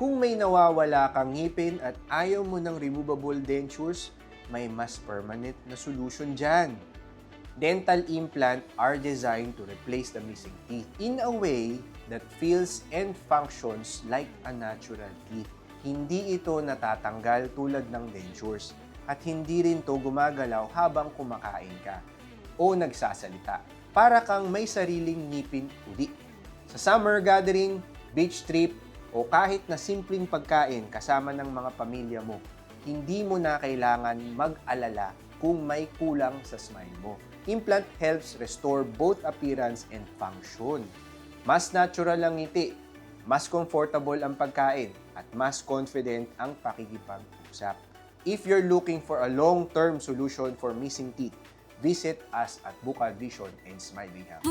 Kung may nawawala kang ngipin at ayaw mo ng removable dentures, may mas permanent na solution dyan. Dental implant are designed to replace the missing teeth in a way that feels and functions like a natural teeth. Hindi ito natatanggal tulad ng dentures at hindi rin to gumagalaw habang kumakain ka o nagsasalita. Para kang may sariling ngipin uli. Sa summer gathering, beach trip, o kahit na simpleng pagkain kasama ng mga pamilya mo, hindi mo na kailangan mag-alala kung may kulang sa smile mo. Implant helps restore both appearance and function. Mas natural ang ngiti, mas comfortable ang pagkain, at mas confident ang pakikipag-usap. If you're looking for a long-term solution for missing teeth, visit us at Bukal Vision and Smiling Health.